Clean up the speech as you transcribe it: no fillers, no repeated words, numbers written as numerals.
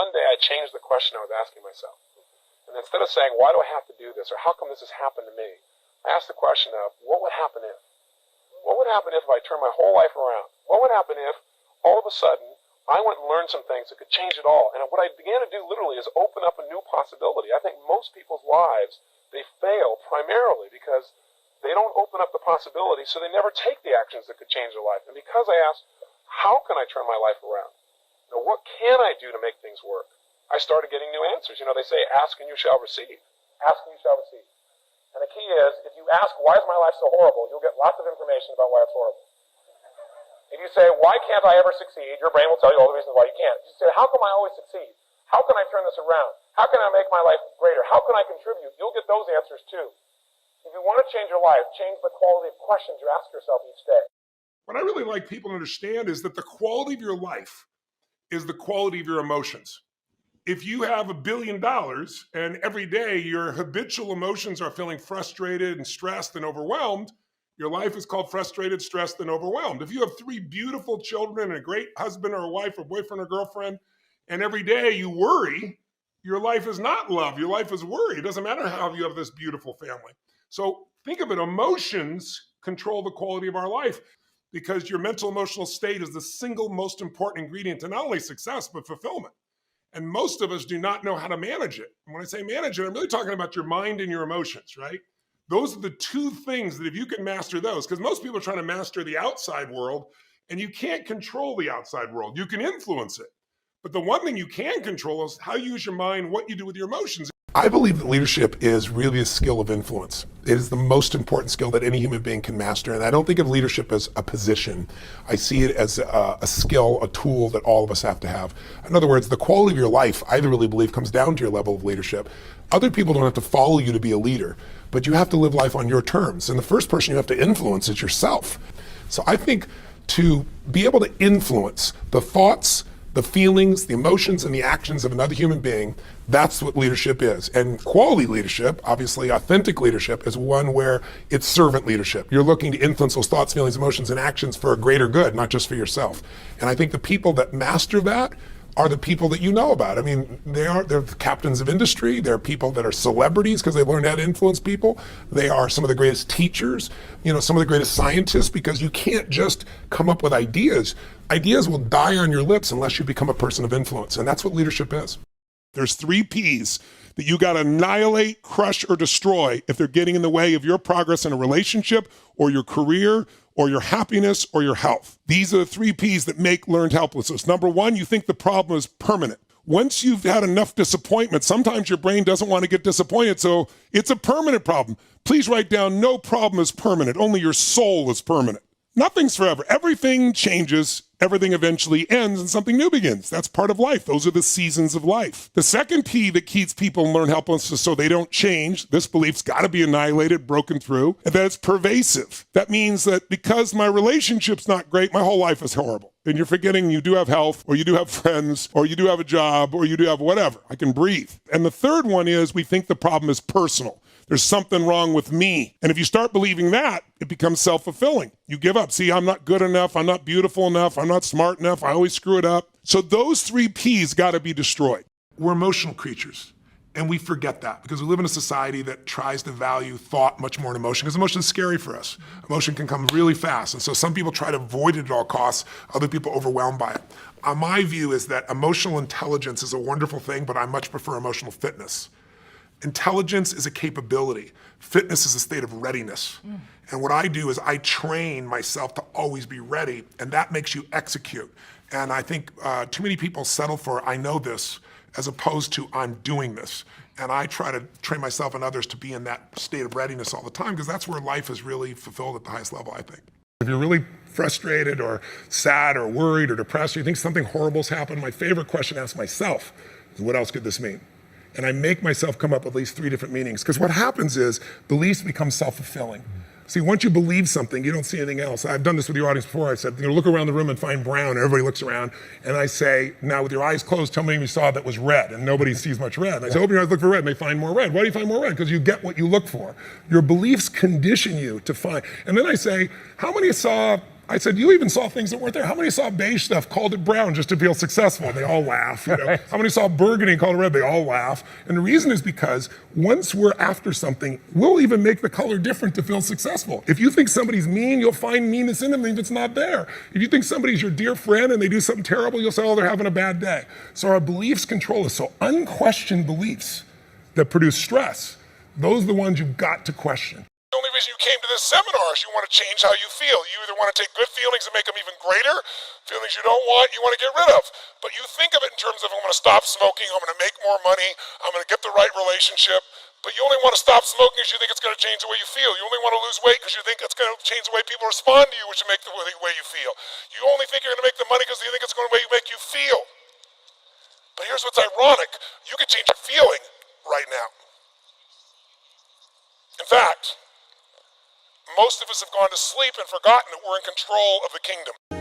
one day I changed the question I was asking myself. And instead of saying, why do I have to do this, or how come this has happened to me, I asked the question of, what would happen if? What would happen if I turned my whole life around? What would happen if, all of a sudden, I went and learned some things that could change it all? And what I began to do literally is open up a new possibility. I think most people's lives, they fail primarily because they don't open up the possibility, so they never take the actions that could change their life. And because I asked, how can I turn my life around? Now, what can I do to make things work? I started getting new answers. You know, they say, ask and you shall receive. Ask and you shall receive. And the key is, if you ask, why is my life so horrible, you'll get lots of information about why it's horrible. If you say, why can't I ever succeed, your brain will tell you all the reasons why you can't. If you say, how come I always succeed? How can I turn this around? How can I make my life greater? How can I contribute? You'll get those answers too. If you want to change your life, change the quality of questions you ask yourself each day. What I really like people to understand is that the quality of your life is the quality of your emotions. If you have $1 billion and every day your habitual emotions are feeling frustrated and stressed and overwhelmed, your life is called frustrated, stressed, and overwhelmed. If you have 3 beautiful children and a great husband or a wife or boyfriend or girlfriend, and every day you worry, your life is not love. Your life is worry. It doesn't matter how you have this beautiful family. So think of it, emotions control the quality of our life because your mental emotional state is the single most important ingredient to not only success, but fulfillment. And most of us do not know how to manage it. And when I say manage it, I'm really talking about your mind and your emotions, right? Those are the 2 things that if you can master those, because most people are trying to master the outside world, and you can't control the outside world. You can influence it. But the one thing you can control is how you use your mind, what you do with your emotions. I believe that leadership is really a skill of influence. It is the most important skill that any human being can master. And I don't think of leadership as a position. I see it as a skill, a tool that all of us have to have. In other words, the quality of your life, I really believe, comes down to your level of leadership. Other people don't have to follow you to be a leader, but you have to live life on your terms. And the first person you have to influence is yourself. So I think to be able to influence the thoughts, the feelings, the emotions, and the actions of another human being, that's what leadership is. And quality leadership, obviously authentic leadership, is one where it's servant leadership. You're looking to influence those thoughts, feelings, emotions, and actions for a greater good, not just for yourself. And I think the people that master that are the people that you know about. I mean, they're captains of industry. They're people that are celebrities because they've learned how to influence people. They are some of the greatest teachers, some of the greatest scientists, because you can't just come up with ideas. Ideas will die on your lips unless you become a person of influence. And that's what leadership is. There's 3 P's that you got to annihilate, crush, or destroy if they're getting in the way of your progress in a relationship or your career or your happiness or your health. These are the 3 P's that make learned helplessness. Number 1, you think the problem is permanent. Once you've had enough disappointment, sometimes your brain doesn't want to get disappointed, so it's a permanent problem. Please write down, no problem is permanent. Only your soul is permanent. Nothing's forever. Everything changes. Everything eventually ends and something new begins. That's part of life. Those are the seasons of life. The second P that keeps people in learned helplessness so they don't change, this belief's got to be annihilated, broken through, and that it's pervasive. That means that because my relationship's not great, my whole life is horrible. And you're forgetting you do have health, or you do have friends, or you do have a job, or you do have whatever. I can breathe. And the third one is we think the problem is personal. There's something wrong with me. And if you start believing that, it becomes self-fulfilling. You give up. See, I'm not good enough. I'm not beautiful enough. I'm not smart enough. I always screw it up. So those 3 P's got to be destroyed. We're emotional creatures. And we forget that because we live in a society that tries to value thought much more than emotion because emotion is scary for us. Emotion can come really fast. And so some people try to avoid it at all costs. Other people are overwhelmed by it. My view is that emotional intelligence is a wonderful thing, but I much prefer emotional fitness. Intelligence is a capability. Fitness is a state of readiness. And what I do is I train myself to always be ready, and that makes you execute. And I think too many people settle for, I know this, as opposed to I'm doing this. And I try to train myself and others to be in that state of readiness all the time, because that's where life is really fulfilled at the highest level, I think. If you're really frustrated or sad or worried or depressed, or you think something horrible's happened, my favorite question to ask myself is, what else could this mean? And I make myself come up with at least 3 different meanings. Because what happens is beliefs become self-fulfilling. See, once you believe something, you don't see anything else. I've done this with your audience before. I said, look around the room and find brown. Everybody looks around. And I say, now with your eyes closed, tell me you saw that was red. And nobody sees much red. And I say, open your eyes, look for red. And they find more red. Why do you find more red? Because you get what you look for. Your beliefs condition you to find. And then I say, how many saw I said, you even saw things that weren't there. How many saw beige stuff, called it brown just to feel successful? They all laugh. You know? How many saw burgundy and called it red? They all laugh. And the reason is because once we're after something, we'll even make the color different to feel successful. If you think somebody's mean, you'll find meanness in them even if it's not there. If you think somebody's your dear friend and they do something terrible, you'll say, oh, they're having a bad day. So our beliefs control us. So unquestioned beliefs that produce stress, those are the ones you've got to question. The only reason you came to this seminar is you want to change how you feel. You either want to take good feelings and make them even greater, feelings you don't want, you want to get rid of. But you think of it in terms of, I'm going to stop smoking, I'm going to make more money, I'm going to get the right relationship. But you only want to stop smoking because you think it's going to change the way you feel. You only want to lose weight because you think it's going to change the way people respond to you, which will make the way you feel. You only think you're going to make the money because you think it's going to make you feel. But here's what's ironic. You can change your feeling right now. In fact, most of us have gone to sleep and forgotten that we're in control of the kingdom.